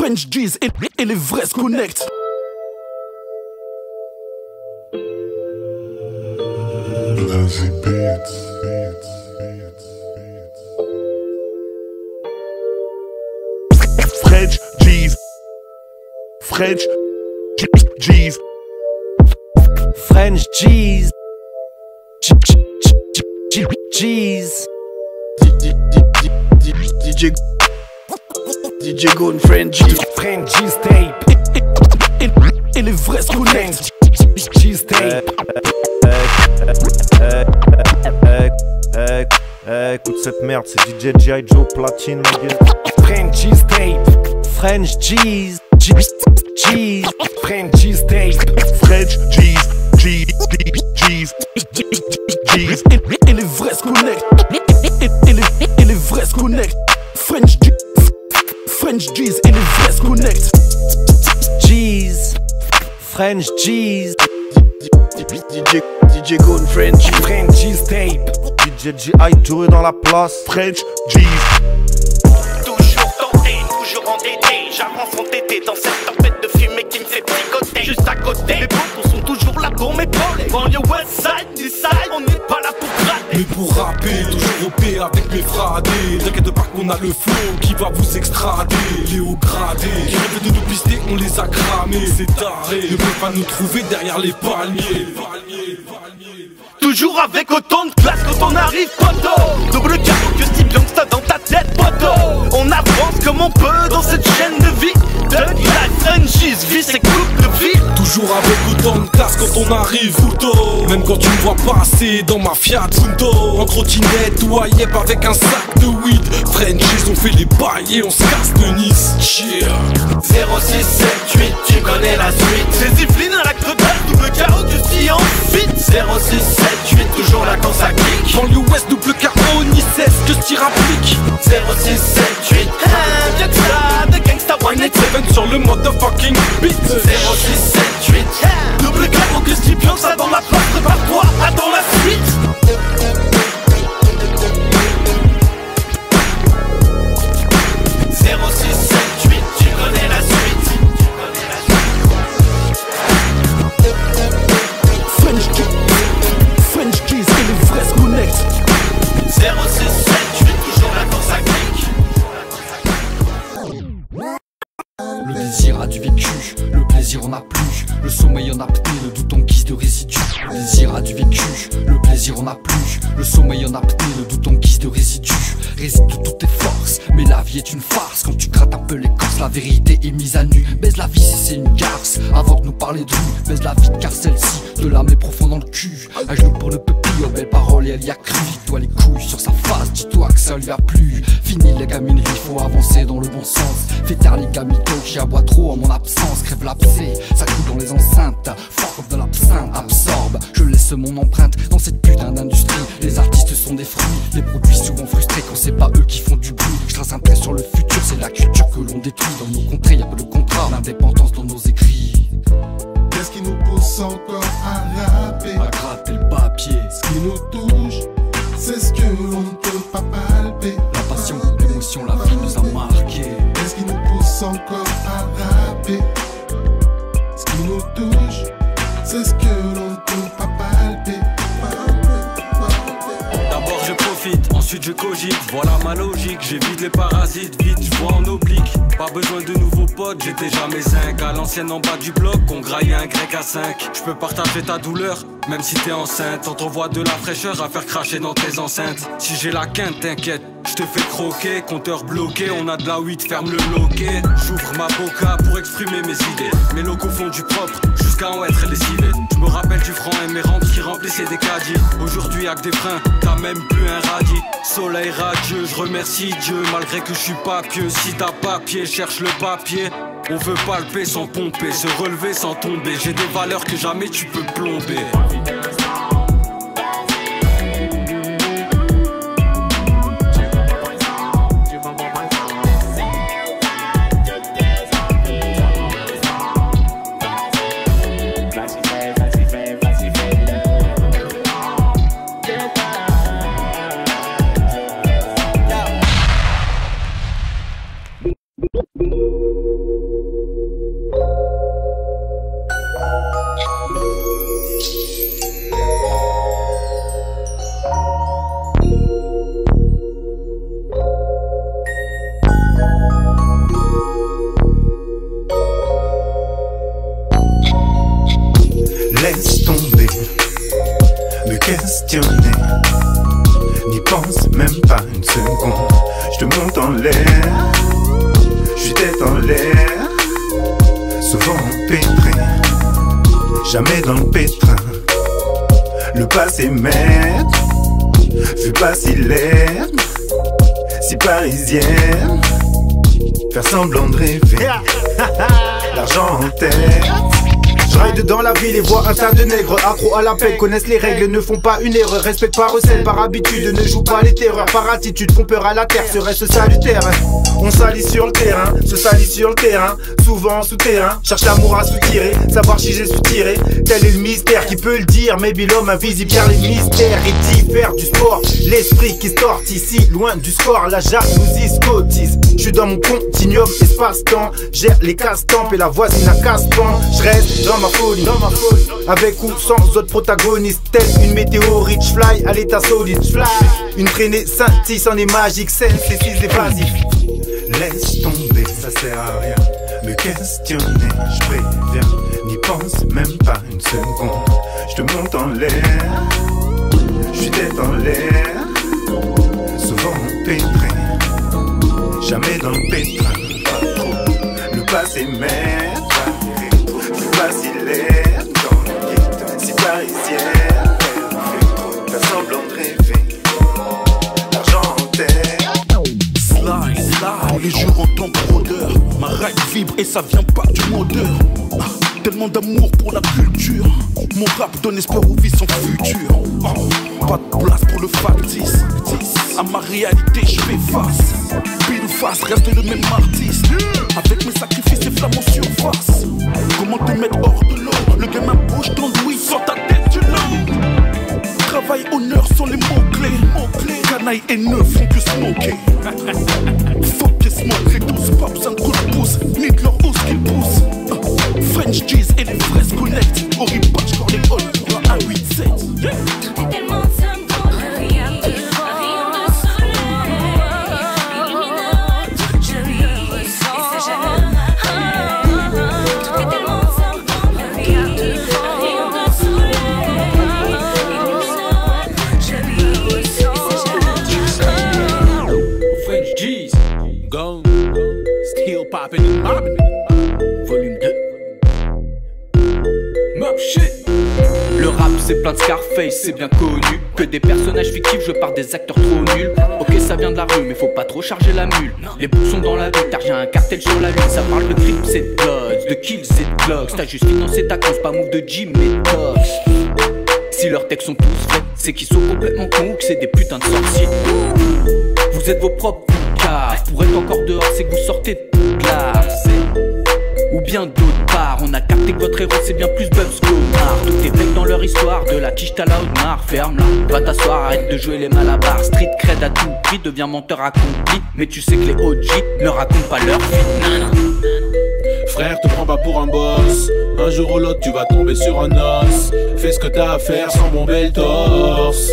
French G's et les vrais se connectent. Lazy Beats. French G's. French G's. French G's. G's. DJ Gone French G's. French G's tape. Et les vrais se connectent. G's tape. Écoute cette merde, c'est DJ G.I. Joe Platine, ma gueule. French G's tape. French G's. G's. French G's tape. French G's. G's. Et les vrais se connectent. Et les vrais se connectent. French G's et les vrais se connectent. G's. French G's. DJ Gone French G's. French G's tape. DJ G.I. Joe est dans la place. French G's. Toujours tenté, toujours endetté. J'avance entêté dans cette tempête de fumée qui me fait picoter. Juste à côté, mes potes sont toujours là pour m'épauler. Banlieue West Side, East Side, on n'est pas là pour gratter. Mais pour rapper, toujours OP avec mes fradés. T'inquiète pas qu'on a le flow qui va vous extrader. Léo gradé, qui rêvent de nous pister, on les a cramés. C'est taré, ne peuvent pas nous trouver derrière les palmiers. Toujours avec autant de classe quand on arrive, poteau. Double carreau que Steve Youngsta dans ta tête, poteau. On avance comme on peut dans cette chaîne de vie. Thug life, Frenchies, vie c'est coupe de vie. Toujours avec autant de classe quand on arrive, photo. Même quand tu me vois passer dans ma Fiat Punto. En trottinette ou à Yep avec un sac de weed. Frenchies, on fait les bails et on se casse de Nice. Cheer. 0678, tu connais la suite. C'est Zifline à l'acte de balle, double carreau que si en fit. 0678, toujours là quand ça clique. Banlieue Ouest, double carreau, ni 16 que ce tir applique. 0678, bien que ça, de gangsta one et 7 sur le motherfucking beat. 0678, double carreau que Steve Youngsta dans la place, prépare-toi, attends la suite. 0678, tu connais la suite. French G's et les vrais se connectent. 0678, toujours là quand ça clique. Le désir a du vécu, le plaisir en a plus. Le sommeil en a apnée, le doute en guise de résidu. Le désir a du vécu, le plaisir en a plus. Le sommeil en a apnée, le doute en guise de résidu. Réside de toutes tes forces, mais la vie est une farce. Quand tu grattes un peu l'écorce, la vérité est mise à nu. Baise la vie si c'est une garce, avant de nous parler de lui. Baise la vie car celle-ci, de l'âme est profond dans le cul. À genoux pour le peuple, aux belles paroles et elle y a cru. Dis-toi les couilles sur sa face, dis-toi que ça lui a plu. Fini les gamineries, faut avancer dans le bon sens. Fais taire les gamito qui aboient trop en mon absence. Crève l'abcès, ça coule dans les enceintes. Fort comme de l'absinthe, absorbe. Je laisse mon empreinte dans cette putain d'industrie. Les artistes sont des fruits, les produits souvent frustrés quand c'est pas eux qui font du bruit. Je trace un trait sur le futur, c'est la culture que l'on détruit. Dans nos contrées, y'a pas de contrat, l'indépendance dans nos écrits. Qu'est-ce qui nous pousse encore à rapper? À gratter le papier, Ce qui nous touche, c'est ce que l'on ne peut pas palper. la passion, l'émotion, la vie nous a marqués. Qu'est-ce qui nous pousse encore à rapper? Ce qui nous touche, c'est ce que l'on ne peut pas palper. D'abord je profite, ensuite je cogite. Voilà ma logique, j'évite les parasites. Vite je vois en oblique, pas besoin de nouveaux potes. J'étais jamais zinc, à l'ancienne en bas du bloc. On graillait un grec à 5. Je peux partager ta douleur, même si t'es enceinte. On t'envoie de la fraîcheur à faire cracher dans tes enceintes. Si j'ai la quinte, t'inquiète, je te fais croquer. Compteur bloqué, on a de la weed, ferme le loquet. J'ouvre ma boca pour exprimer mes idées. Mes locaux font du propre, jusqu'à en être lessivé. Je me rappelle du franc émérant qui remplissait des caddies. Aujourd'hui y'a que des freins, t'as même plus un radis. Soleil radieux, je remercie Dieu. Malgré que je suis pas pieux, si t'as papier, cherche le papier. On veut palper sans pomper, se relever sans tomber. J'ai des valeurs que jamais tu peux plomber. en l'air, souvent empêtré, jamais dans le pétrin. Le passé m'aide, fais pas si laide, si parisienne, faire semblant de rêver, l'argent en tête. Je ride dans la ville et vois un tas de nègres accro à la paix, connaissent les règles, ne font pas une erreur, respectent par recel, par habitude, ne jouent pas les terreurs, par attitude, font peur à la terre, serait-ce salutaire. On salit sur le terrain, se salit sur le terrain, souvent souterrain, cherche l'amour à soutirer, savoir si j'ai soutiré, tel est le mystère, qui peut le dire, maybe l'homme invisible car les mystères et diffèrent du sport, l'esprit qui sort ici, loin du score, la jalousie se cotise, je suis dans mon continuum, espace-temps, gère les casse-temps et la voisine à casse-temps, je reste dans ma folie, avec ou sans autres protagonistes, telle une météorite, fly à l'état solide, une traînée scintille, c'en est magique, celle c'est si évasif. Laisse tomber, ça sert à rien me questionner, je préviens, n'y pense même pas une seconde. Je te monte en l'air, je suis tête en l'air, souvent empêtré, jamais dans le pétrin. Le passé m'aide, fais pas si laide, si parisienne, faire semblant de rêver, l'argent en tête. Tous les jours en tant que rôdeur, ma ride vibre et ça vient pas du moteur. Tellement d'amour pour la culture, mon rap donne espoir aux vies sans futur. Pas de place pour le factice, à ma réalité je fais face. Pile ou face, reste le même artiste, avec mes sacrifices et flammes en surface. Comment te mettre hors de l'eau, le gamin bouge ton douille sur ta tête du long. Travail, honneur sont les mots-clés, canaille et ne font que smoker. Fuck et smoke, tous pas besoin de coup de pouce, ni de leur hausse qu'ils poussent. French G's et les fraises connect, horrible patch quand les halls pour un 1-8-7. Yeah. Tellement de sommes dans le rien de rayon de soleil illuminant, je vis et c'est jamais. Tout est tellement de sommes dans le rien de soleil illuminant, je vis et c'est jamais. French G's, gone, still popping and mobbing. Volume 2. Mob shit. Le rap c'est plein de Scarface, c'est bien connu. Que des personnages fictifs joués par des acteurs trop nuls. Ok ça vient de la rue mais faut pas trop charger la mule. Les boucs sont dans la ville car y'a un cartel sur la lune. Ça parle de Crips et de Bloods, de kills et de Glocks. T'as juste financé ta cause, pas move de Jim et de Tops. Si leurs textes sont tous faits, c'est qu'ils sont complètement cons ou que c'est des putains de sorciers. Vous êtes vos propres caves. Pour être encore dehors c'est que vous sortez de Poudlard. Ou bien d'autre part, on a capté que votre héros c'est bien plus Bubs qu'Omar. Tous tes mecs dans leur histoire, de la quiche à la Audemars. Ferme-la, va t'asseoir, arrête de jouer les malabars. Street cred à tout prix, deviens menteur accompli. Mais tu sais que les OG ne racontent pas leur vie. Frère, te prends pas pour un boss. Un jour ou l'autre tu vas tomber sur un os. Fais ce que t'as à faire sans bomber le torse.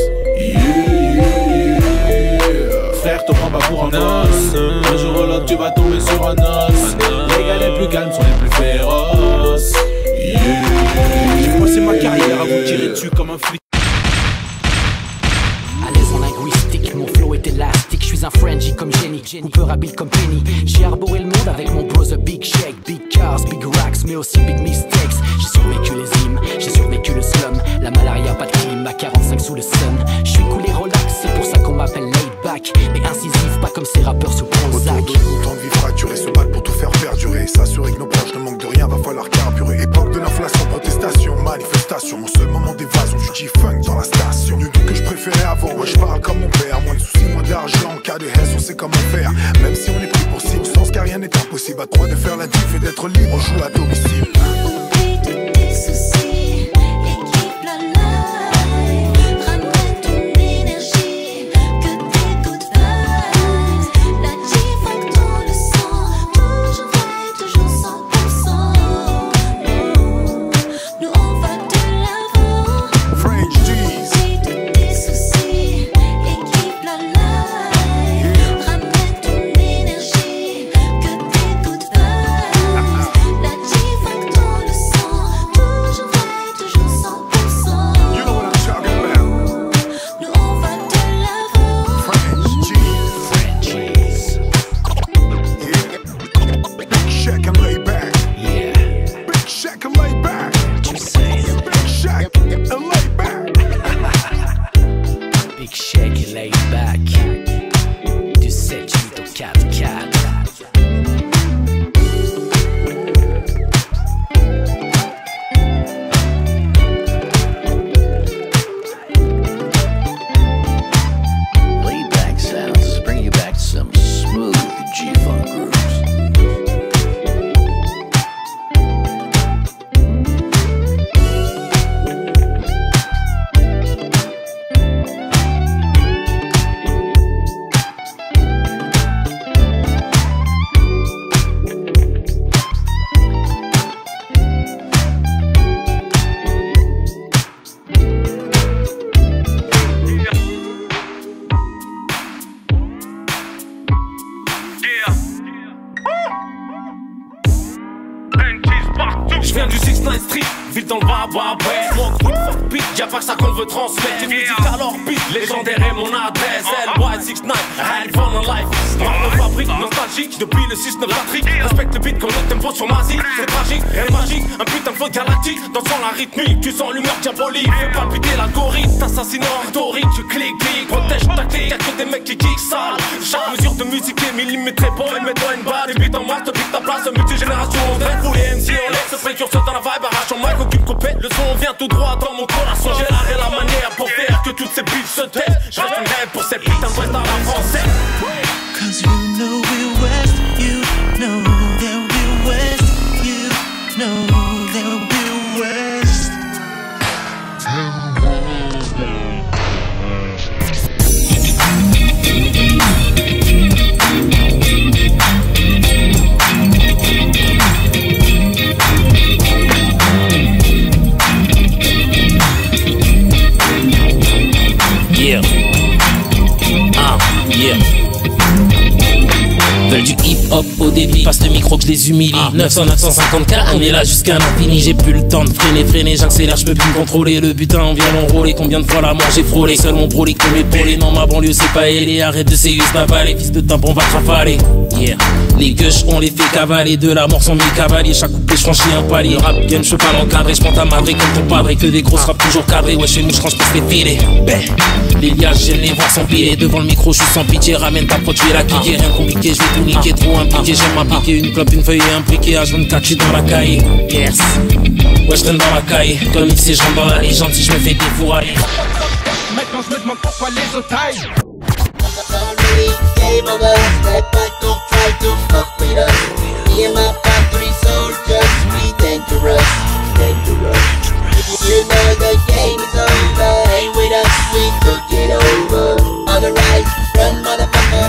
Frère, te prends pas pour un boss. Un jour ou l'autre tu vas tomber sur un os. Les gars les plus calmes sont les plus féroces. Moi c'est ma carrière à vous tirer dessus comme un flic. À l'aise en linguistique, mon flow est élastique. Je suis un Frenchie comme Jenny, coupeur habile comme Penny. J'ai arboré le monde avec mon bro The Big Shake. Big cars, big racks, mais aussi big mistakes. J'ai survécu les hymnes, j'ai survécu le slum. La malaria, pas de crime, à 45 sous le sun. Je suis cool et relax, c'est pour ça qu'on m'appelle laid back. Mais incisif, pas comme ces rappeurs sous Prozac. Autour de nous, tant de vie fracturée, se battre pour tout faire perdurer. S'assurer que nos proches ne manquent de rien, va falloir carburer. Époque de l'inflation, protestation, manifestation. Mon seul moment d'évasion, du G-Funk dans la station. Du tout que je préférais avoir, ouais je parle comme mon père. Moins de soucis, moins d'argent, en cas de haine, on sait comment faire. Même si on est pris pour cible, sens car rien n'est impossible. À trois de faire la diff et d'être libre, on joue à domicile. Je viens du 6ix9ine Street, ville dans le baba, ouais. Smoke, weed, fuck, beat, y'a pas que ça qu'on veut transmettre. J'ai musique à l'orbite, légendaire est mon adresse. LY6ix9ine, high fun on life. Marque de fabrique, nostalgique, depuis le 6-9 Patrick. Respecte le beat comme le tempo sur Mazie. C'est tragique, rien de magique, un putain de flow galactique. Dansant la rythmique, tu sens l'humeur diabolique. Fais palpiter l'algorithme, t'assassinant rhétorique. Tu cliques, protège ta clique, y'a que des mecs qui kick sale. Chaque mesure de musique est millimétrée pour mets-toi une balle. Des beats en masse, te pique ta place, multigénération en veine. Pour les MC en laisse, précurseur dans la vibe, arrache en mic, occupe coupé. Le son vient tout droit dans mon corazon. J'ai l'art et la manière pour faire que toutes ces beats se taisent. Je reste un rêve pour ces putains de West à la française. Cause you know we're West, you know that we're West, you know that we're West. Yeah. Yeah. Veulent du hip-hop au débit, passe le micro que je les humilie. 900-950K, on est là jusqu'à l'infini. J'ai plus le temps de freiner, j'accélère, je peux plus me contrôler. Le butin, on vient l'enrôler, combien de fois la mort j'ai frôlé. Seul mon brolic peut m'épauler, non ma banlieue c'est pas ailé. Arrête de séus, papa, les fils de tampon va trafaler. Yeah. Les gueuches, on les fait cavaler, de la mort sont mes cavaliers. Chaque coupé, je franchis un palier. Rap game, je peux pas l'encadrer, je prends ta madrée comme ton padré. Que des grosses rap toujours cadrés, ouais chez nous je tranche plus les filets. Les liages, j'aime les voir s'empiler. Devant le micro, je suis sans pitié, ramène ta prod, tu es la cliquer. Rien compliqué, je vais tout niquer, trop impliqué. J'aime m'appliquer, une clope, une feuille et impliqué. H24, j'suis dans la caille. Yes. Ouais, je traîne dans la caille. Comme il sait, je rentre dans la légende si je me fais défourailler. Maintenant je me demande pourquoi les autres taillent. Game over, step back, don't try to fuck with us. Me and my factory soldiers, we dangerous, dangerous. You know the game is over, hang with us, we took it over. On the rise, run motherfucker.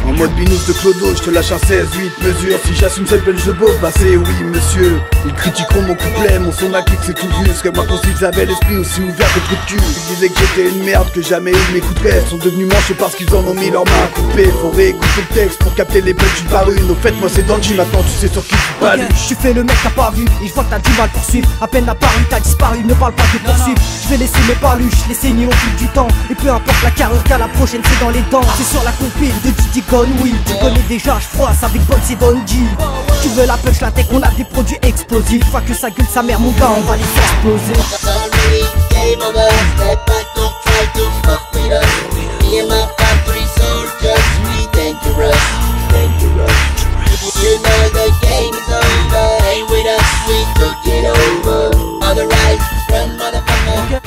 En mode binous de clodo, je te lâche un 16-8 mesures. Si j'assume cette belge de beauf, bah c'est oui monsieur. Ils critiqueront mon couplet, mon son à clic c'est tout vu. Parce que moi quand ils avaient l'esprit aussi ouvert que trou de cul. Ils disaient que j'étais une merde, que jamais ils m'écouteraient. Sont devenus manches parce qu'ils en ont mis leurs mains à couper. Faut réécouter le texte pour capter les punches une par une. Au fait moi c'est dans le gym, maintenant tu sais sur qui tu parles. Tu fais le mec t'as pas vu, et je vois que t'as du mal pour suivre. À peine apparu, t'as disparu, ne parle pas de poursuivre. Je vais laisser mes paluches, les saigner au fil du temps. Et peu importe la carrière qu'à la prochaine c'est dans les dents. C'est sur la compile de Diddy Gone, oui. Tu connais déjà, je froisse avec Box et Don G. Tu veux la punch, la tech, on a des produits explosifs. Fois que ça gueule sa mère, mon gars, on va les faire exploser. Game over, step back, don't try to fuck with us. Me and my factory soldiers, we dangerous, dangerous. You know the game is over, hang with us, we took it over. On the rise, run motherfucker.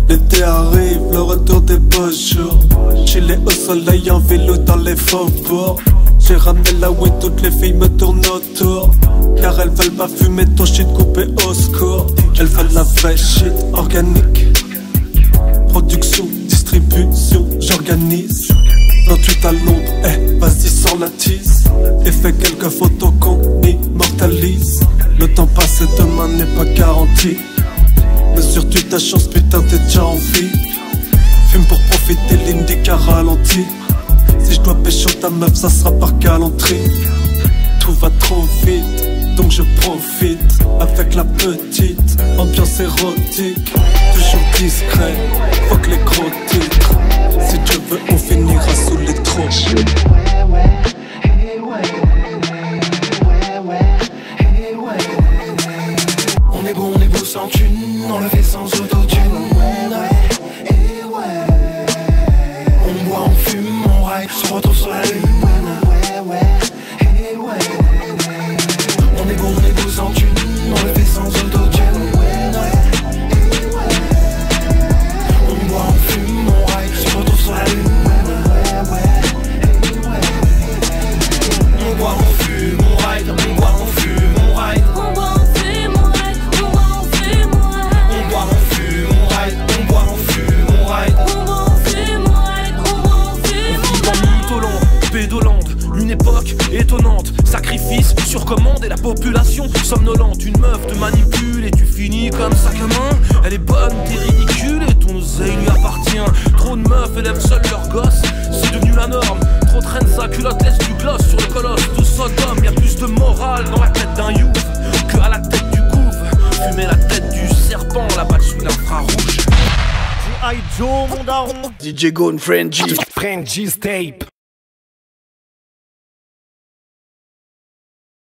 L'été arrive, le retour des beaux jours. Chiller au soleil en vélo dans les faubourgs. J'ai ramené la weed, toutes les filles me tournent autour. Car elles veulent pas fumer ton shit coupé au secours. Elles veulent la vraie shit organique. Production, distribution, j'organise. 28 à Londres, vas-y sors la tisse. Et fais quelques photos qu'on immortalise. Le temps passé demain n'est pas garanti. Mesure-tu ta chance, putain t'es déjà en vie. Fume pour profiter, l'indica ralenti. Si je dois pécho ta meuf, ça sera par galanterie. Tout va trop vite, donc je profite. Avec la petite, ambiance érotique. Toujours discret, fuck les gros titres. Si Dieu veut, on finira sous les tropiques. On est beau sans thune, on le fait sans autotune. On boit, on fume, on ride, se retrouve sur la lune. On est beau sans thune, on le fait sans autotune. On boit, on fume, on ride, se retrouve sur la lune. On boit, on fume, on ride, on boit, on fume, on ride. On boit, on fume, on ride, on boit, on fume, on ride. On boit, on fume, on ride, on boit, on fume, on ride. On boit, on fume, on ride, on boit, on fume, on ride. Mytholande, Pédolande, une époque étonnante. Sacrifice sur commande et la population somnolente. Une meuf te manipule et tu finis comme sac à main. Elle est bonne, t'es ridicule et ton oseille lui appartient. Trop de meufs élèvent seuls leurs gosses, c'est devenu la norme. Trop traîne sa culotte, laisse du gloss sur le colosse. Tout saute balle dans la tête d'un youth que à la tête du couve. Fumer la tête du serpent, la balle sous l'infrarouge. G.I. Joe, mon daron. DJ Gone, Frenchie. Frenchie's tape.